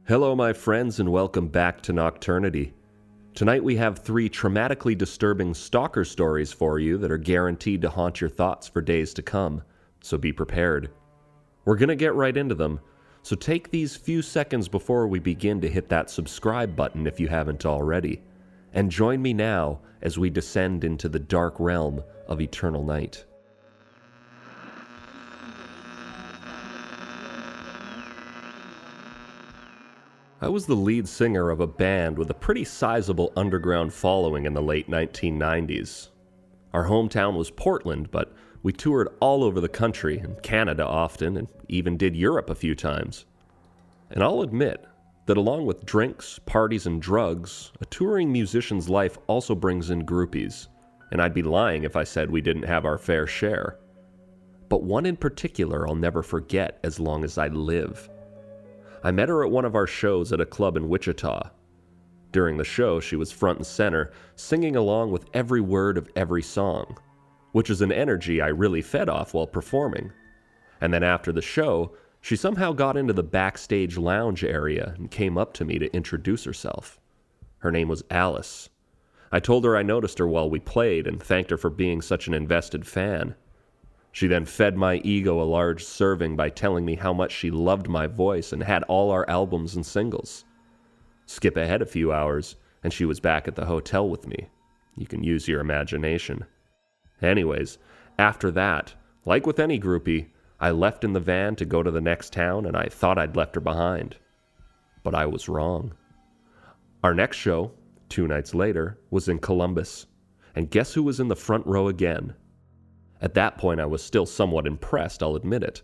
Hello, my friends, and welcome back to Nocturnity. Tonight we have 3 traumatically disturbing stalker stories for you that are guaranteed to haunt your thoughts for days to come, so be prepared. We're gonna get right into them, so take these few seconds before we begin to hit that subscribe button if you haven't already, and join me now as we descend into the dark realm of eternal night. I was the lead singer of a band with a pretty sizable underground following in the late 1990s. Our hometown was Portland, but we toured all over the country and Canada often, and even did Europe a few times. And I'll admit that along with drinks, parties, and drugs, a touring musician's life also brings in groupies, and I'd be lying if I said we didn't have our fair share. But one in particular I'll never forget as long as I live. I met her at one of our shows at a club in Wichita. During the show, she was front and center, singing along with every word of every song, which is an energy I really fed off while performing. And then after the show, she somehow got into the backstage lounge area and came up to me to introduce herself. Her name was Alice. I told her I noticed her while we played and thanked her for being such an invested fan. She then fed my ego a large serving by telling me how much she loved my voice and had all our albums and singles. Skip ahead a few hours, and she was back at the hotel with me. You can use your imagination. Anyways, after that, like with any groupie, I left in the van to go to the next town, and I thought I'd left her behind. But I was wrong. Our next show, 2 nights later, was in Columbus. And guess who was in the front row again? At that point, I was still somewhat impressed, I'll admit it.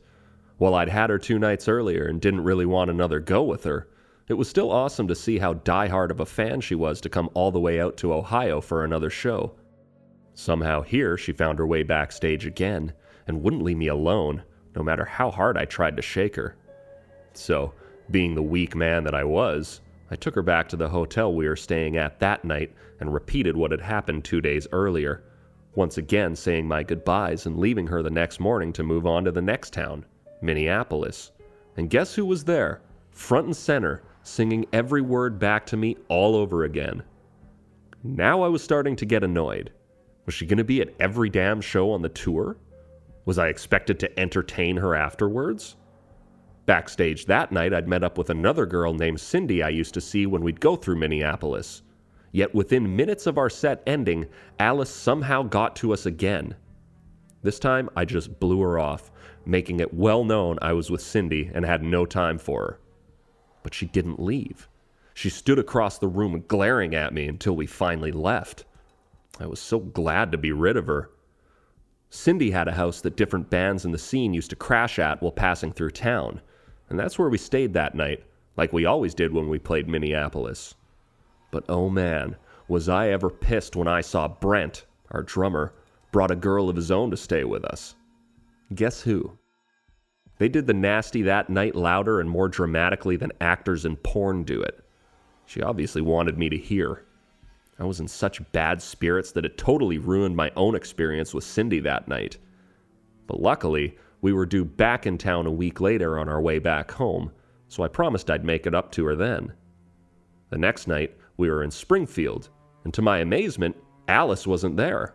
While I'd had her 2 nights earlier and didn't really want another go with her, it was still awesome to see how diehard of a fan she was to come all the way out to Ohio for another show. Somehow here, she found her way backstage again and wouldn't leave me alone, no matter how hard I tried to shake her. So, being the weak man that I was, I took her back to the hotel we were staying at that night and repeated what had happened 2 days earlier, once again saying my goodbyes and leaving her the next morning to move on to the next town, Minneapolis. And guess who was there, front and center, singing every word back to me all over again? Now I was starting to get annoyed. Was she going to be at every damn show on the tour? Was I expected to entertain her afterwards? Backstage that night, I'd met up with another girl named Cindy I used to see when we'd go through Minneapolis. Yet within minutes of our set ending, Alice somehow got to us again. This time, I just blew her off, making it well known I was with Cindy and had no time for her. But she didn't leave. She stood across the room glaring at me until we finally left. I was so glad to be rid of her. Cindy had a house that different bands in the scene used to crash at while passing through town, and that's where we stayed that night, like we always did when we played Minneapolis. But oh man, was I ever pissed when I saw Brent, our drummer, brought a girl of his own to stay with us. Guess who? They did the nasty that night louder and more dramatically than actors in porn do it. She obviously wanted me to hear. I was in such bad spirits that it totally ruined my own experience with Cindy that night. But luckily, we were due back in town a week later on our way back home, so I promised I'd make it up to her then. The next night, we were in Springfield, and to my amazement, Alice wasn't there.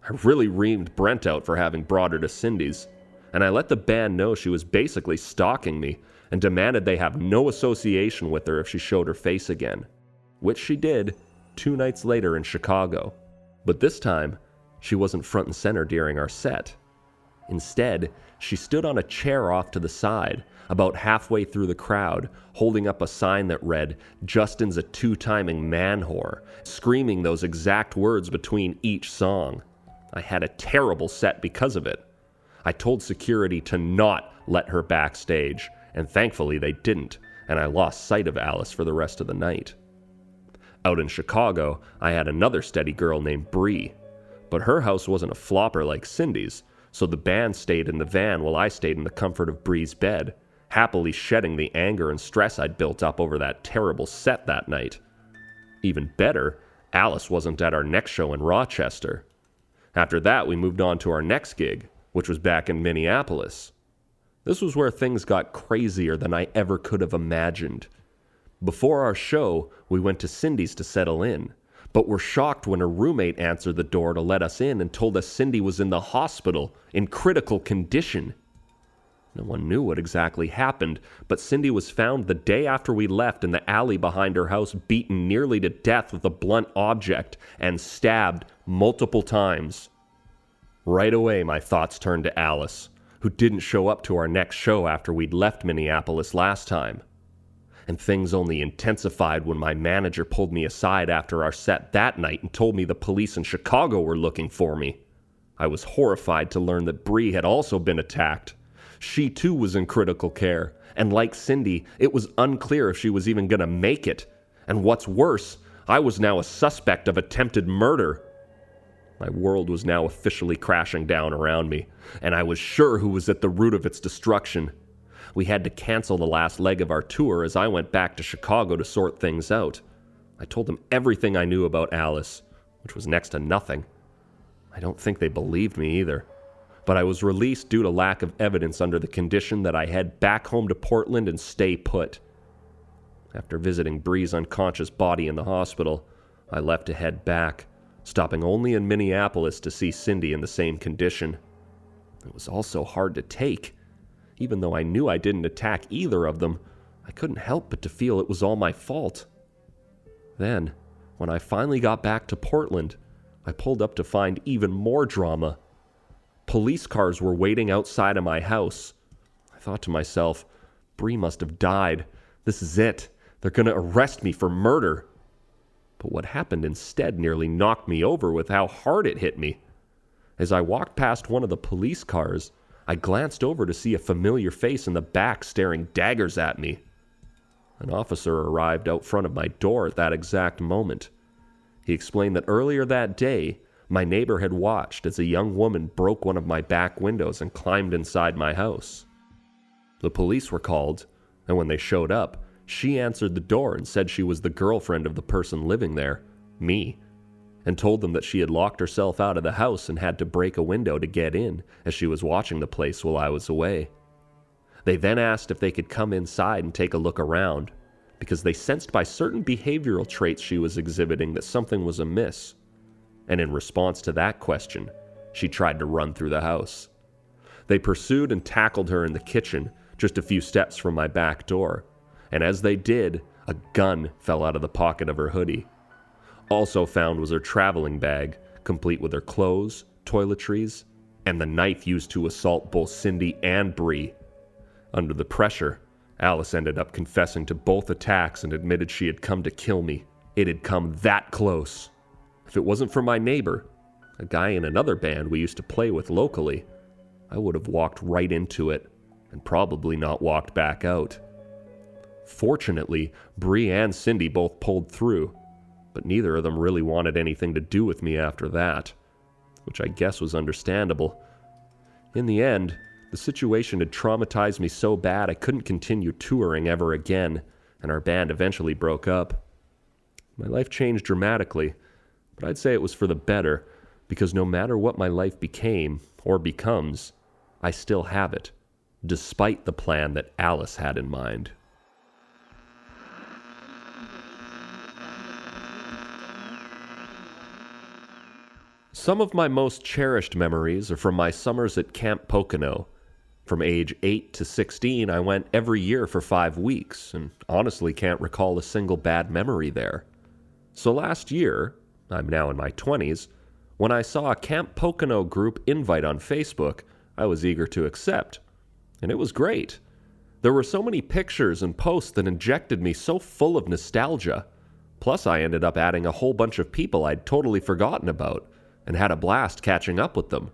I really reamed Brent out for having brought her to Cindy's, and I let the band know she was basically stalking me and demanded they have no association with her if she showed her face again, which she did 2 nights later in Chicago. But this time, she wasn't front and center during our set. Instead, she stood on a chair off to the side, about halfway through the crowd, holding up a sign that read, "Justin's a 2-timing man whore," screaming those exact words between each song. I had a terrible set because of it. I told security to not let her backstage, and thankfully they didn't, and I lost sight of Alice for the rest of the night. Out in Chicago, I had another steady girl named Bree, but her house wasn't a flopper like Cindy's, so the band stayed in the van while I stayed in the comfort of Bree's bed, happily shedding the anger and stress I'd built up over that terrible set that night. Even better, Alice wasn't at our next show in Rochester. After that, we moved on to our next gig, which was back in Minneapolis. This was where things got crazier than I ever could have imagined. Before our show, we went to Cindy's to settle in, but were shocked when her roommate answered the door to let us in and told us Cindy was in the hospital in critical condition. No one knew what exactly happened, but Cindy was found the day after we left in the alley behind her house, beaten nearly to death with a blunt object and stabbed multiple times. Right away, my thoughts turned to Alice, who didn't show up to our next show after we'd left Minneapolis last time. And things only intensified when my manager pulled me aside after our set that night and told me the police in Chicago were looking for me. I was horrified to learn that Bree had also been attacked. She too was in critical care, and like Cindy, it was unclear if she was even going to make it. And what's worse, I was now a suspect of attempted murder. My world was now officially crashing down around me, and I was sure who was at the root of its destruction. We had to cancel the last leg of our tour as I went back to Chicago to sort things out. I told them everything I knew about Alice, which was next to nothing. I don't think they believed me either. But I was released due to lack of evidence under the condition that I head back home to Portland and stay put. After visiting Bree's unconscious body in the hospital, I left to head back, stopping only in Minneapolis to see Cindy in the same condition. It was all so hard to take. Even though I knew I didn't attack either of them, I couldn't help but to feel it was all my fault. Then, when I finally got back to Portland, I pulled up to find even more drama. Police cars were waiting outside of my house. I thought to myself, Bree must have died. This is it. They're going to arrest me for murder. But what happened instead nearly knocked me over with how hard it hit me. As I walked past one of the police cars, I glanced over to see a familiar face in the back staring daggers at me. An officer arrived out front of my door at that exact moment. He explained that earlier that day, my neighbor had watched as a young woman broke one of my back windows and climbed inside my house. The police were called, and when they showed up, she answered the door and said she was the girlfriend of the person living there, me, and told them that she had locked herself out of the house and had to break a window to get in as she was watching the place while I was away. They then asked if they could come inside and take a look around, because they sensed by certain behavioral traits she was exhibiting that something was amiss. And in response to that question, she tried to run through the house. They pursued and tackled her in the kitchen, just a few steps from my back door, and as they did, a gun fell out of the pocket of her hoodie. Also found was her traveling bag, complete with her clothes, toiletries, and the knife used to assault both Cindy and Bree. Under the pressure, Alice ended up confessing to both attacks and admitted she had come to kill me. It had come that close. If it wasn't for my neighbor, a guy in another band we used to play with locally, I would have walked right into it and probably not walked back out. Fortunately, Bree and Cindy both pulled through, but neither of them really wanted anything to do with me after that, which I guess was understandable. In the end, the situation had traumatized me so bad I couldn't continue touring ever again, and our band eventually broke up. My life changed dramatically, but I'd say it was for the better, because no matter what my life became, or becomes, I still have it, despite the plan that Alice had in mind. Some of my most cherished memories are from my summers at Camp Pocono. From age 8 to 16, I went every year for 5 weeks, and honestly can't recall a single bad memory there. So last year, I'm now in my 20s, when I saw a Camp Pocono group invite on Facebook, I was eager to accept. And it was great. There were so many pictures and posts that injected me so full of nostalgia. Plus I ended up adding a whole bunch of people I'd totally forgotten about, and had a blast catching up with them.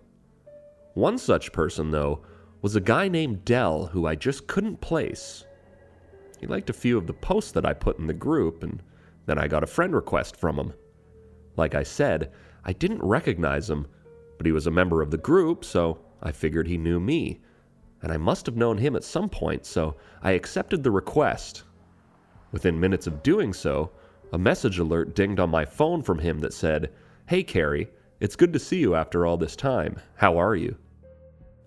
One such person, though, was a guy named Dell who I just couldn't place. He liked a few of the posts that I put in the group, and then I got a friend request from him. Like I said, I didn't recognize him, but he was a member of the group, so I figured he knew me. And I must have known him at some point, so I accepted the request. Within minutes of doing so, a message alert dinged on my phone from him that said, "Hey Carrie, it's good to see you after all this time. How are you?"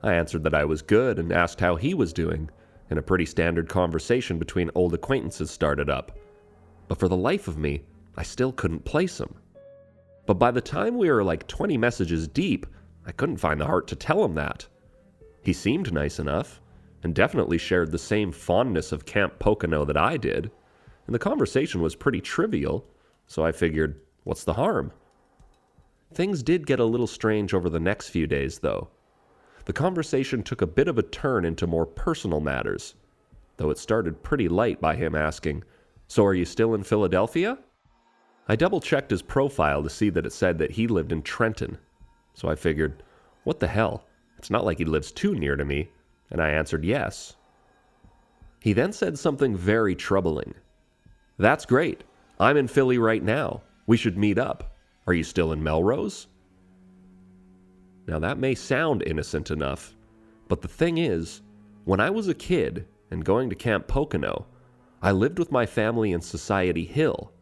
I answered that I was good and asked how he was doing, and a pretty standard conversation between old acquaintances started up, but for the life of me, I still couldn't place him. But by the time we were like 20 messages deep, I couldn't find the heart to tell him that. He seemed nice enough, and definitely shared the same fondness of Camp Pocono that I did, and the conversation was pretty trivial, so I figured, what's the harm? Things did get a little strange over the next few days, though. The conversation took a bit of a turn into more personal matters, though it started pretty light by him asking, "So are you still in Philadelphia?" I double-checked his profile to see that it said that he lived in Trenton, so I figured, what the hell, it's not like he lives too near to me, and I answered yes. He then said something very troubling. "That's great. I'm in Philly right now. We should meet up. Are you still in Melrose?" Now that may sound innocent enough, but the thing is, when I was a kid and going to Camp Pocono, I lived with my family in Society Hill.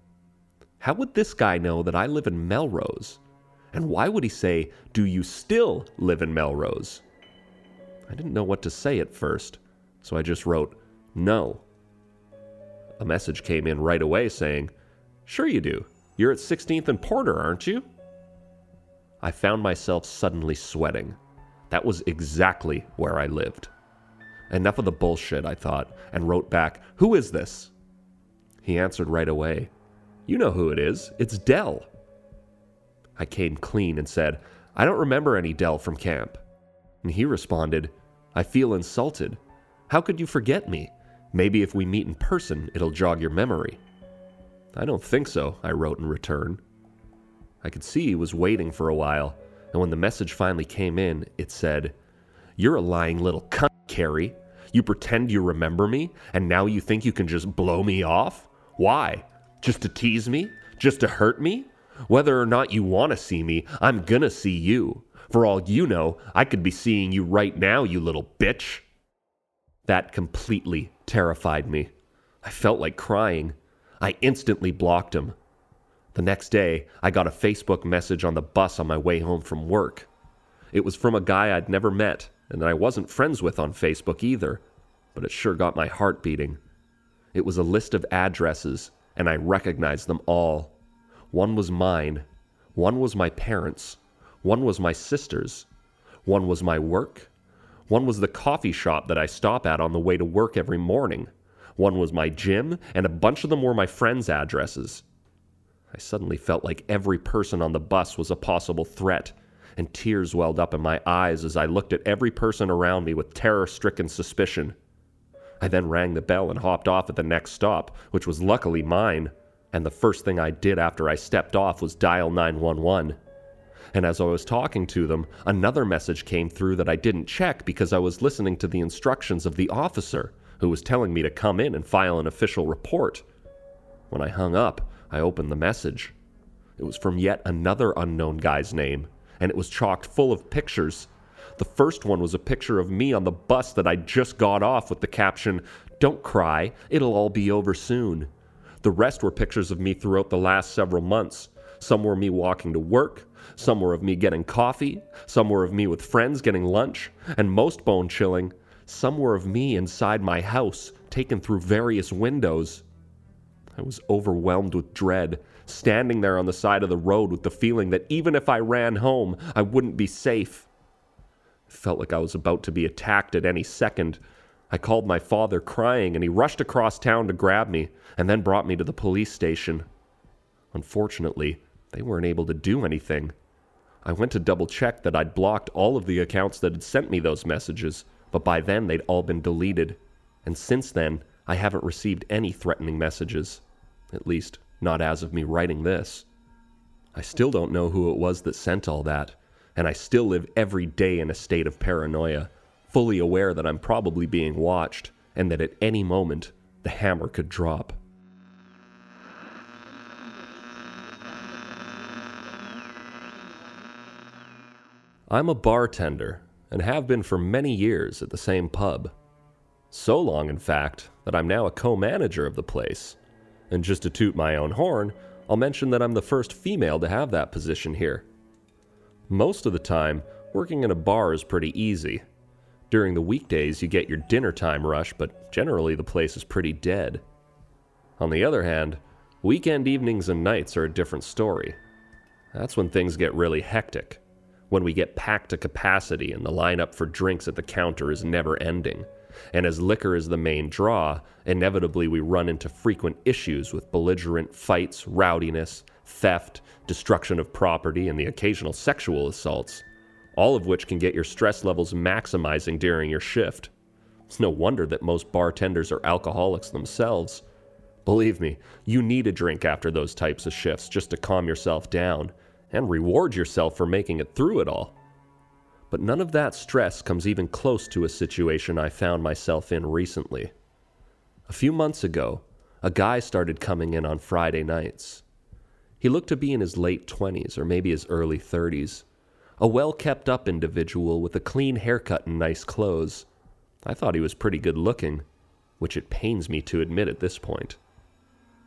How would this guy know that I live in Melrose? And why would he say, "Do you still live in Melrose?" I didn't know what to say at first, so I just wrote, "No." A message came in right away saying, "Sure you do. You're at 16th and Porter, aren't you?" I found myself suddenly sweating. That was exactly where I lived. Enough of the bullshit, I thought, and wrote back, "Who is this?" He answered right away, "You know who it is. It's Dell." I came clean and said, "I don't remember any Dell from camp." And he responded, "I feel insulted. How could you forget me? Maybe if we meet in person, it'll jog your memory." "I don't think so," I wrote in return. I could see he was waiting for a while, and when the message finally came in, it said, "You're a lying little cunt, Carrie. You pretend you remember me, and now you think you can just blow me off? Why? Just to tease me? Just to hurt me? Whether or not you want to see me, I'm gonna see you. For all you know, I could be seeing you right now, you little bitch." That completely terrified me. I felt like crying. I instantly blocked him. The next day, I got a Facebook message on the bus on my way home from work. It was from a guy I'd never met, and I wasn't friends with on Facebook either, but it sure got my heart beating. It was a list of addresses, and I recognized them all. One was mine. One was my parents'. One was my sister's. One was my work. One was the coffee shop that I stop at on the way to work every morning. One was my gym, and a bunch of them were my friends' addresses. I suddenly felt like every person on the bus was a possible threat, and tears welled up in my eyes as I looked at every person around me with terror-stricken suspicion. I then rang the bell and hopped off at the next stop, which was luckily mine, and the first thing I did after I stepped off was dial 911. And as I was talking to them, another message came through that I didn't check because I was listening to the instructions of the officer, who was telling me to come in and file an official report. When I hung up, I opened the message. It was from yet another unknown guy's name, and it was chocked full of pictures. The first one was a picture of me on the bus that I just got off with the caption, "Don't cry, it'll all be over soon." The rest were pictures of me throughout the last several months. Some were me walking to work, some were of me getting coffee, some were of me with friends getting lunch, and most bone-chilling, some were of me inside my house, taken through various windows. I was overwhelmed with dread, standing there on the side of the road with the feeling that even if I ran home, I wouldn't be safe. It felt like I was about to be attacked at any second. I called my father crying, and he rushed across town to grab me, and then brought me to the police station. Unfortunately, they weren't able to do anything. I went to double-check that I'd blocked all of the accounts that had sent me those messages, but by then they'd all been deleted. And since then, I haven't received any threatening messages. At least, not as of me writing this. I still don't know who it was that sent all that, and I still live every day in a state of paranoia, fully aware that I'm probably being watched, and that at any moment, the hammer could drop. I'm a bartender, and have been for many years at the same pub. So long, in fact, that I'm now a co-manager of the place. And just to toot my own horn, I'll mention that I'm the first female to have that position here. Most of the time, working in a bar is pretty easy. During the weekdays, you get your dinner time rush, but generally the place is pretty dead. On the other hand, Weekend evenings and nights are a different story. That's when things get really hectic, when we get packed to capacity and the lineup for drinks at the counter is never ending. And as liquor is the main draw, inevitably we run into frequent issues with belligerent fights, rowdiness, theft, destruction of property, and the occasional sexual assaults, all of which can get your stress levels maximizing during your shift. It's no wonder that most bartenders are alcoholics themselves. Believe me, you need a drink after those types of shifts just to calm yourself down and reward yourself for making it through it all. But none of that stress comes even close to a situation I found myself in recently. A few months ago, a guy started coming in on Friday nights. He looked to be in his late 20s or maybe his early 30s. A well-kept-up individual with a clean haircut and nice clothes. I thought he was pretty good looking, which it pains me to admit at this point.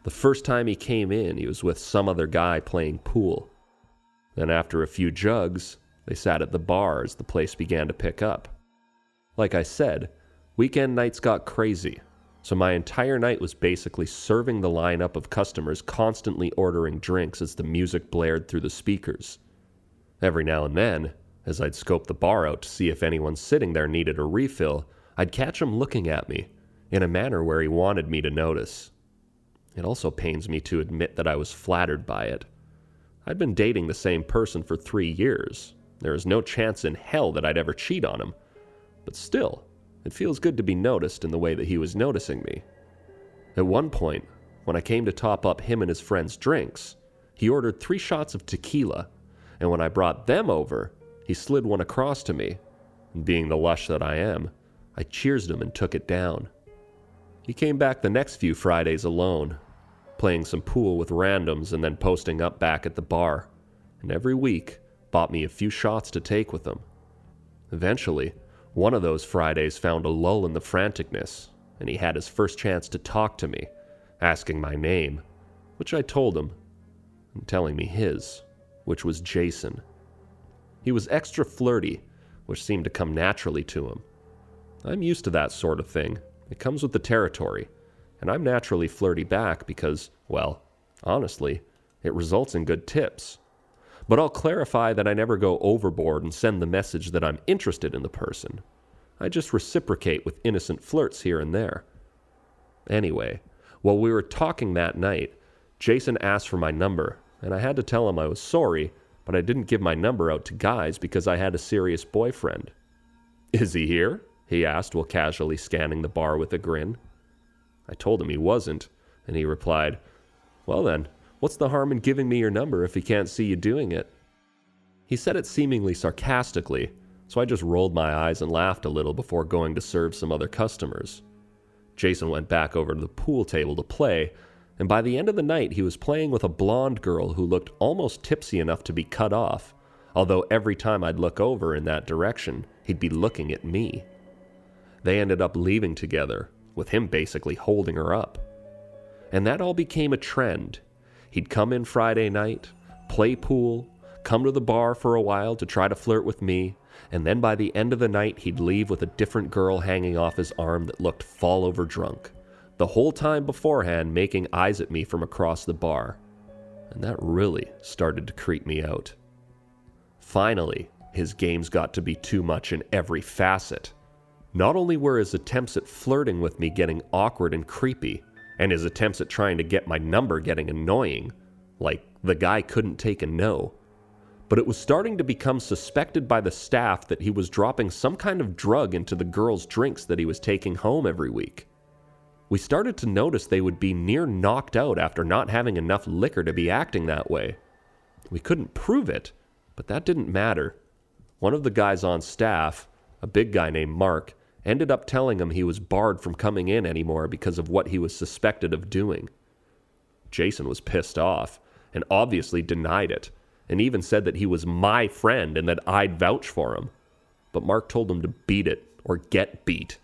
The first time he came in, he was with some other guy playing pool. Then after a few jugs, they sat at the bar as the place began to pick up. Like I said, weekend nights got crazy, so my entire night was basically serving the lineup of customers constantly ordering drinks as the music blared through the speakers. Every now and then, as I'd scope the bar out to see if anyone sitting there needed a refill, I'd catch him looking at me, in a manner where he wanted me to notice. It also pains me to admit that I was flattered by it. I'd been dating the same person for 3 years. There is no chance in hell that I'd ever cheat on him. But still, it feels good to be noticed in the way that he was noticing me. At one point, when I came to top up him and his friends' drinks, he ordered 3 shots of tequila, and when I brought them over, he slid one across to me. And being the lush that I am, I cheersed him and took it down. He came back the next few Fridays alone, playing some pool with randoms and then posting up back at the bar, and every week bought me a few shots to take with him. Eventually, one of those Fridays found a lull in the franticness, and he had his first chance to talk to me, asking my name, which I told him, and telling me his, which was Jason. He was extra flirty, which seemed to come naturally to him. I'm used to that sort of thing. It comes with the territory, and I'm naturally flirty back because, well, honestly, it results in good tips. But I'll clarify that I never go overboard and send the message that I'm interested in the person. I just reciprocate with innocent flirts here and there. Anyway, while we were talking that night, Jason asked for my number, and I had to tell him I was sorry, but I didn't give my number out to guys because I had a serious boyfriend. "Is he here?" he asked while casually scanning the bar with a grin. I told him he wasn't, and he replied, "Well then, what's the harm in giving me your number if he can't see you doing it?" He said it seemingly sarcastically, so I just rolled my eyes and laughed a little before going to serve some other customers. Jason went back over to the pool table to play, and by the end of the night he was playing with a blonde girl who looked almost tipsy enough to be cut off, although every time I'd look over in that direction, he'd be looking at me. They ended up leaving together, with him basically holding her up. And that all became a trend. He'd come in Friday night, play pool, come to the bar for a while to try to flirt with me, and then by the end of the night he'd leave with a different girl hanging off his arm that looked fall over drunk, the whole time beforehand making eyes at me from across the bar. And that really started to creep me out. Finally, his games got to be too much in every facet. Not only were his attempts at flirting with me getting awkward and creepy, and his attempts at trying to get my number getting annoying, like the guy couldn't take a no, but it was starting to become suspected by the staff that he was dropping some kind of drug into the girls' drinks that he was taking home every week. We started to notice they would be near knocked out after not having enough liquor to be acting that way. We couldn't prove it, but that didn't matter. One of the guys on staff, a big guy named Mark, ended up telling him he was barred from coming in anymore because of what he was suspected of doing. Jason was pissed off, and obviously denied it, and even said that he was my friend and that I'd vouch for him. But Mark told him to beat it, or get beat.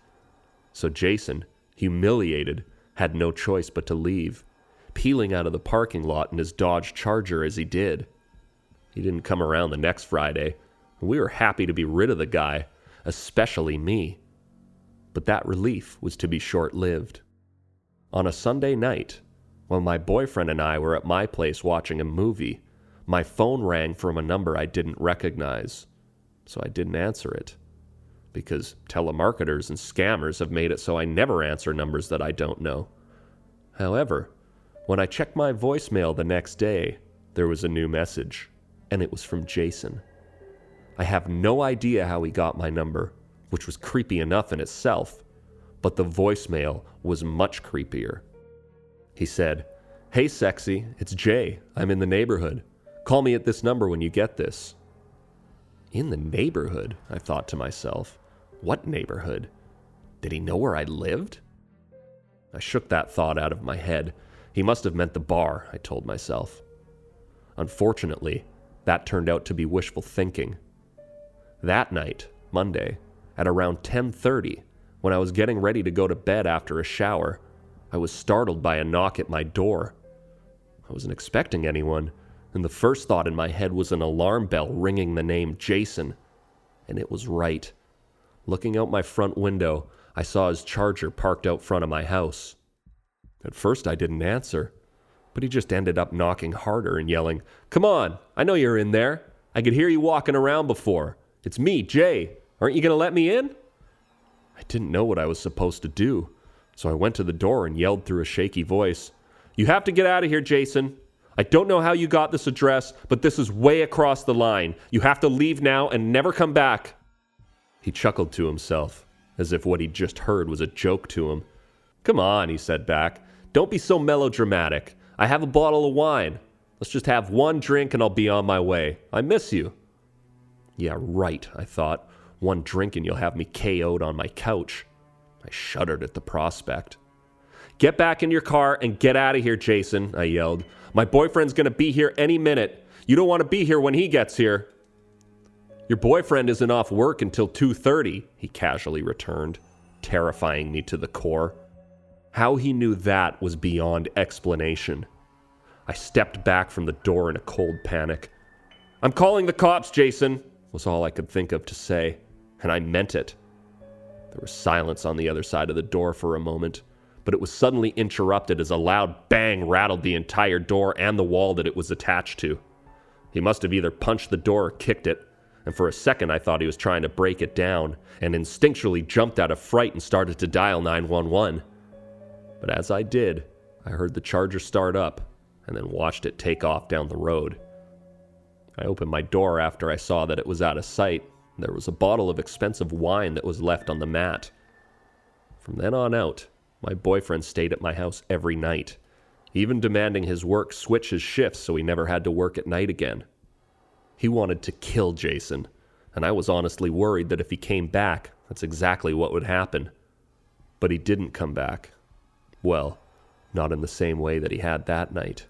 So Jason, humiliated, had no choice but to leave, peeling out of the parking lot in his Dodge Charger as he did. He didn't come around the next Friday, and we were happy to be rid of the guy, especially me. But that relief was to be short-lived. On a Sunday night, When my boyfriend and I were at my place watching a movie, my phone rang from a number I didn't recognize, so I didn't answer it. Because telemarketers and scammers have made it so I never answer numbers that I don't know. However, when I checked my voicemail the next day, there was a new message, and it was from Jason. I have no idea how he got my number, which was creepy enough in itself, but the voicemail was much creepier. He said, "Hey sexy, it's Jay. I'm in the neighborhood. Call me at this number when you get this." In the neighborhood, I thought to myself. What neighborhood? Did he know where I lived? I shook that thought out of my head. He must have meant the bar, I told myself. Unfortunately, that turned out to be wishful thinking. That night, Monday, at around 10:30, when I was getting ready to go to bed after a shower, I was startled by a knock at my door. I wasn't expecting anyone, and the first thought in my head was an alarm bell ringing the name Jason. And it was right. Looking out my front window, I saw his Charger parked out front of my house. At first I didn't answer, but he just ended up knocking harder and yelling, "Come on, I know you're in there. I could hear you walking around before. It's me, Jay. Aren't you going to let me in?" I didn't know what I was supposed to do, so I went to the door and yelled through a shaky voice, "You have to get out of here, Jason. I don't know how you got this address, but this is way across the line. You have to leave now and never come back." He chuckled to himself, as if what he'd just heard was a joke to him. "Come on," he said back. "Don't be so melodramatic. I have a bottle of wine. Let's just have one drink and I'll be on my way. I miss you." Yeah, right, I thought. One drink and you'll have me KO'd on my couch. I shuddered at the prospect. "Get back in your car and get out of here, Jason," I yelled. "My boyfriend's going to be here any minute. You don't want to be here when he gets here." "Your boyfriend isn't off work until 2:30, he casually returned, terrifying me to the core. How he knew that was beyond explanation. I stepped back from the door in a cold panic. "I'm calling the cops, Jason," was all I could think of to say, and I meant it. There was silence on the other side of the door for a moment, but it was suddenly interrupted as a loud bang rattled the entire door and the wall that it was attached to. He must have either punched the door or kicked it, and for a second I thought he was trying to break it down, and instinctually jumped out of fright and started to dial 911. But as I did, I heard the Charger start up, and then watched it take off down the road. I opened my door after I saw that it was out of sight. There was a bottle of expensive wine that was left on the mat. From then on out, my boyfriend stayed at my house every night, even demanding his work switch his shifts so he never had to work at night again. He wanted to kill Jason, and I was honestly worried that if he came back, that's exactly what would happen. But he didn't come back. Well, not in the same way that he had that night.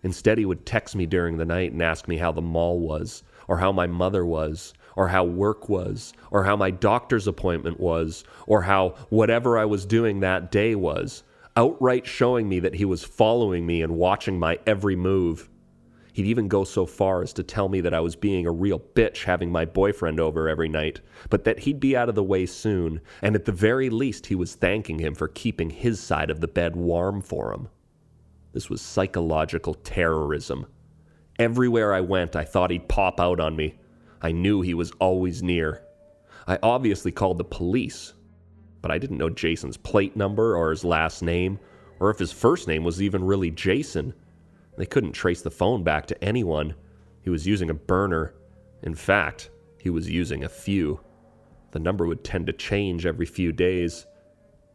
Instead, he would text me during the night and ask me how the mall was, or how my mother was, or how work was, or how my doctor's appointment was, or how whatever I was doing that day was, outright showing me that he was following me and watching my every move. He'd even go so far as to tell me that I was being a real bitch having my boyfriend over every night, but that he'd be out of the way soon, and at the very least he was thanking him for keeping his side of the bed warm for him. This was psychological terrorism. Everywhere I went, I thought he'd pop out on me. I knew he was always near. I obviously called the police, but I didn't know Jason's plate number or his last name, or if his first name was even really Jason. They couldn't trace the phone back to anyone. He was using a burner. In fact, he was using a few. The number would tend to change every few days.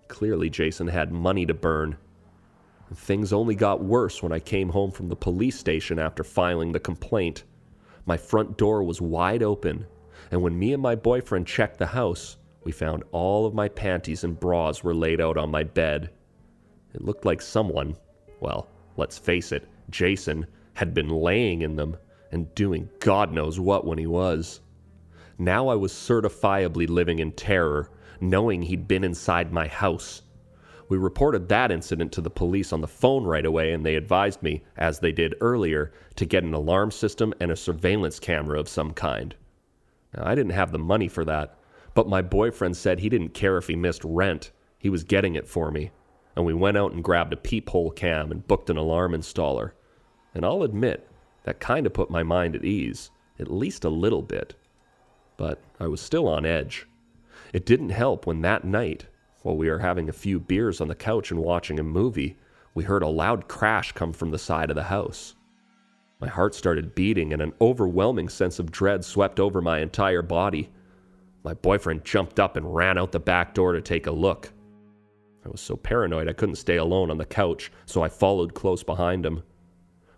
Clearly, Jason had money to burn. And things only got worse when I came home from the police station after filing the complaint. My front door was wide open, and when me and my boyfriend checked the house, we found all of my panties and bras were laid out on my bed. It looked like someone, well, let's face it, Jason, had been laying in them and doing God knows what when he was. Now I was certifiably living in terror, knowing he'd been inside my house. We reported that incident to the police on the phone right away, and they advised me, as they did earlier, to get an alarm system and a surveillance camera of some kind. Now, I didn't have the money for that, but my boyfriend said he didn't care if he missed rent. He was getting it for me. and we went out and grabbed a peephole cam and booked an alarm installer. And I'll admit, that kind of put my mind at ease, at least a little bit. But I was still on edge. It didn't help when that night, while we were having a few beers on the couch and watching a movie, we heard a loud crash come from the side of the house. My heart started beating and an overwhelming sense of dread swept over my entire body. My boyfriend jumped up and ran out the back door to take a look. I was so paranoid I couldn't stay alone on the couch, so I followed close behind him.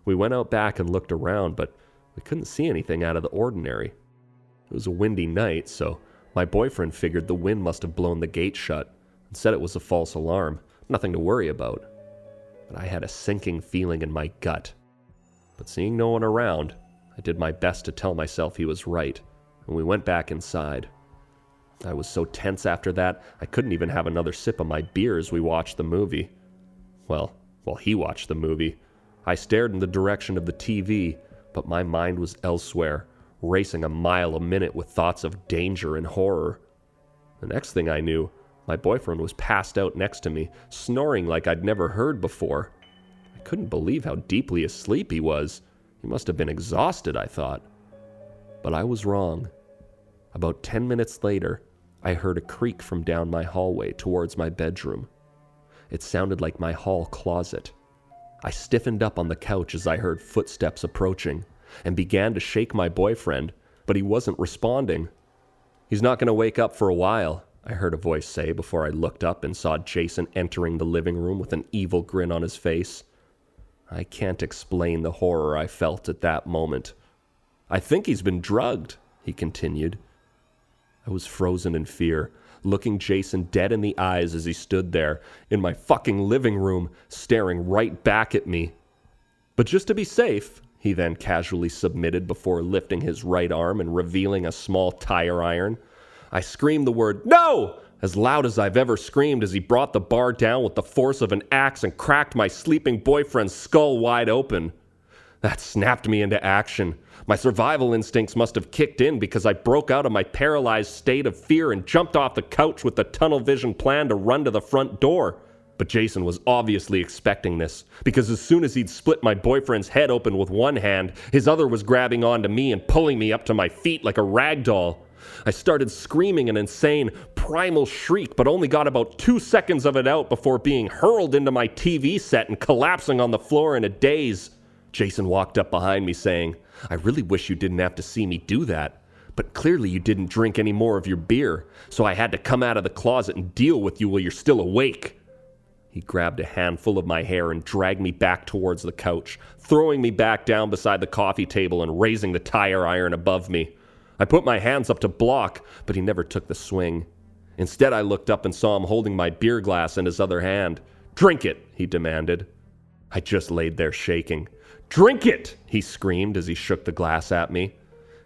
We went out back and looked around, but we couldn't see anything out of the ordinary. It was a windy night, so my boyfriend figured the wind must have blown the gate shut and said it was a false alarm, nothing to worry about. But I had a sinking feeling in my gut. But seeing no one around, I did my best to tell myself he was right, and we went back inside. I was so tense after that, I couldn't even have another sip of my beer as we watched the movie. Well, while he watched the movie, I stared in the direction of the TV, but my mind was elsewhere, racing a mile a minute with thoughts of danger and horror. The next thing I knew, my boyfriend was passed out next to me, snoring like I'd never heard before. I couldn't believe how deeply asleep he was. He must have been exhausted, I thought. But I was wrong. About 10 minutes later, I heard a creak from down my hallway towards my bedroom. It sounded like my hall closet. I stiffened up on the couch as I heard footsteps approaching and began to shake my boyfriend, but he wasn't responding. "He's not going to wake up for a while," I heard a voice say before I looked up and saw Jason entering the living room with an evil grin on his face. I can't explain the horror I felt at that moment. "I think he's been drugged," he continued. I was frozen in fear, looking Jason dead in the eyes as he stood there in my fucking living room, staring right back at me. "But just to be safe," he then casually submitted before lifting his right arm and revealing a small tire iron. I screamed the word "No!" as loud as I've ever screamed as he brought the bar down with the force of an axe and cracked my sleeping boyfriend's skull wide open. That snapped me into action. My survival instincts must have kicked in because I broke out of my paralyzed state of fear and jumped off the couch with the tunnel vision plan to run to the front door. But Jason was obviously expecting this, because as soon as he'd split my boyfriend's head open with one hand, his other was grabbing onto me and pulling me up to my feet like a rag doll. I started screaming an insane, primal shriek, but only got about 2 seconds of it out before being hurled into my TV set and collapsing on the floor in a daze. Jason walked up behind me saying, "I really wish you didn't have to see me do that. But clearly you didn't drink any more of your beer, so I had to come out of the closet and deal with you while you're still awake." He grabbed a handful of my hair and dragged me back towards the couch, throwing me back down beside the coffee table and raising the tire iron above me. I put my hands up to block, but he never took the swing. Instead, I looked up and saw him holding my beer glass in his other hand. "Drink it," he demanded. I just laid there shaking. "Drink it!" he screamed as he shook the glass at me.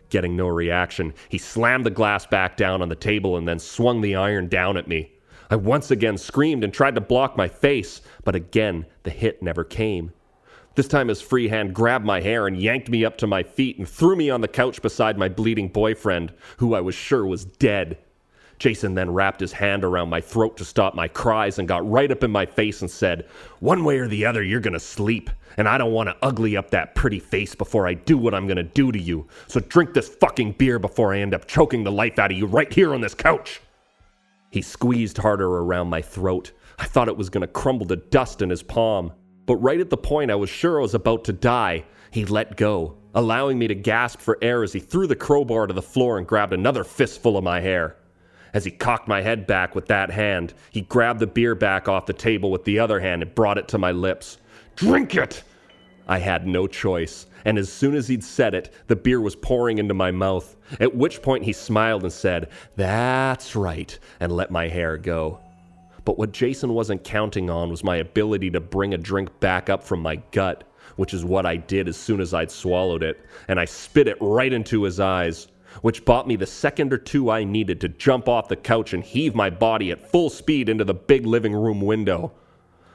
Getting no reaction, he slammed the glass back down on the table and then swung the iron down at me. I once again screamed and tried to block my face, but again, the hit never came. This time his free hand grabbed my hair and yanked me up to my feet and threw me on the couch beside my bleeding boyfriend, who I was sure was dead. Jason then wrapped his hand around my throat to stop my cries and got right up in my face and said, "One way or the other, you're gonna sleep, and I don't want to ugly up that pretty face before I do what I'm gonna do to you, so drink this fucking beer before I end up choking the life out of you right here on this couch." He squeezed harder around my throat. I thought it was gonna crumble to dust in his palm. But right at the point I was sure I was about to die, he let go, allowing me to gasp for air as he threw the crowbar to the floor and grabbed another fistful of my hair. As he cocked my head back with that hand, he grabbed the beer back off the table with the other hand and brought it to my lips. "Drink it!" I had no choice, and as soon as he'd said it, the beer was pouring into my mouth, at which point he smiled and said, "That's right," and let my hair go. But what Jason wasn't counting on was my ability to bring a drink back up from my gut, which is what I did as soon as I'd swallowed it, and I spit it right into his eyes, which bought me the second or two I needed to jump off the couch and heave my body at full speed into the big living room window.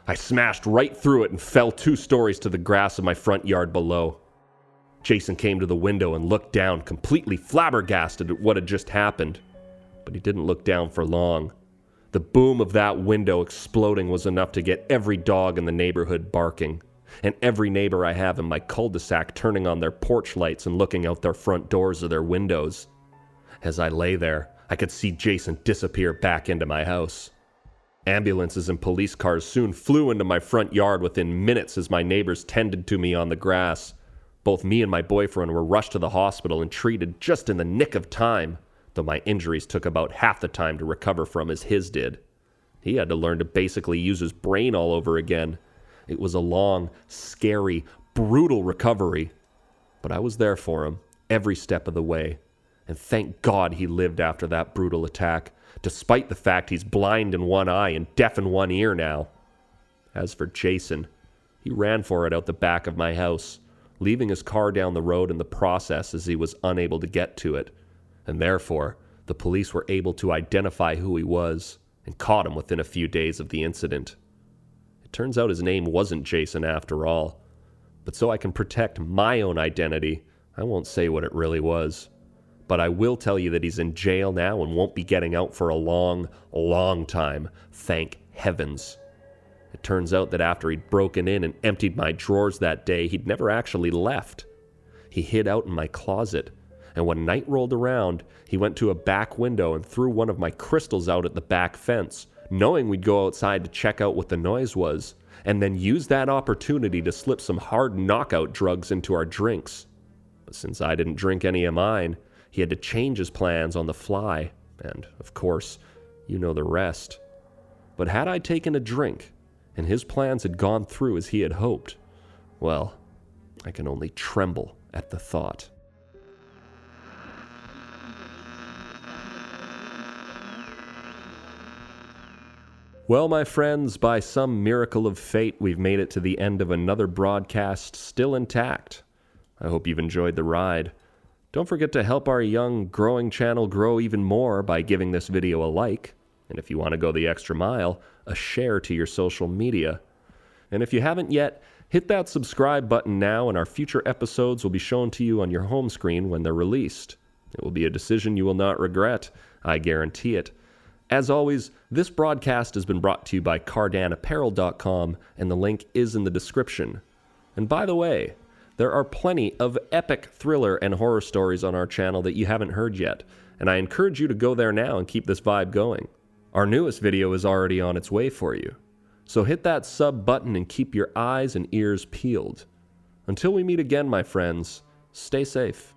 I smashed right through it and fell 2 stories to the grass of my front yard below. Jason came to the window and looked down, completely flabbergasted at what had just happened. But he didn't look down for long. The boom of that window exploding was enough to get every dog in the neighborhood barking, and every neighbor I have in my cul-de-sac turning on their porch lights and looking out their front doors or their windows. As I lay there, I could see Jason disappear back into my house. Ambulances and police cars soon flew into my front yard within minutes as my neighbors tended to me on the grass. Both me and my boyfriend were rushed to the hospital and treated just in the nick of time, though my injuries took about half the time to recover from as his did. He had to learn to basically use his brain all over again. It was a long, scary, brutal recovery. But I was there for him, every step of the way. And thank God he lived after that brutal attack, despite the fact he's blind in one eye and deaf in one ear now. As for Jason, he ran for it out the back of my house, leaving his car down the road in the process as he was unable to get to it. And therefore, the police were able to identify who he was and caught him within a few days of the incident. It turns out his name wasn't Jason after all. But so I can protect my own identity, I won't say what it really was. But I will tell you that he's in jail now and won't be getting out for a long, long time. Thank heavens. It turns out that after he'd broken in and emptied my drawers that day, he'd never actually left. He hid out in my closet, and when night rolled around, he went to a back window and threw one of my crystals out at the back fence, knowing we'd go outside to check out what the noise was, and then use that opportunity to slip some hard knockout drugs into our drinks. But since I didn't drink any of mine, he had to change his plans on the fly, and, of course, you know the rest. But had I taken a drink, and his plans had gone through as he had hoped, well, I can only tremble at the thought. Well, my friends, by some miracle of fate, we've made it to the end of another broadcast still intact. I hope you've enjoyed the ride. Don't forget to help our young, growing channel grow even more by giving this video a like, and if you want to go the extra mile, a share to your social media. And if you haven't yet, hit that subscribe button now and our future episodes will be shown to you on your home screen when they're released. It will be a decision you will not regret, I guarantee it. As always, this broadcast has been brought to you by cardanapparel.com, and the link is in the description. And by the way, there are plenty of epic thriller and horror stories on our channel that you haven't heard yet, and I encourage you to go there now and keep this vibe going. Our newest video is already on its way for you, so hit that sub button and keep your eyes and ears peeled. Until we meet again, my friends, stay safe.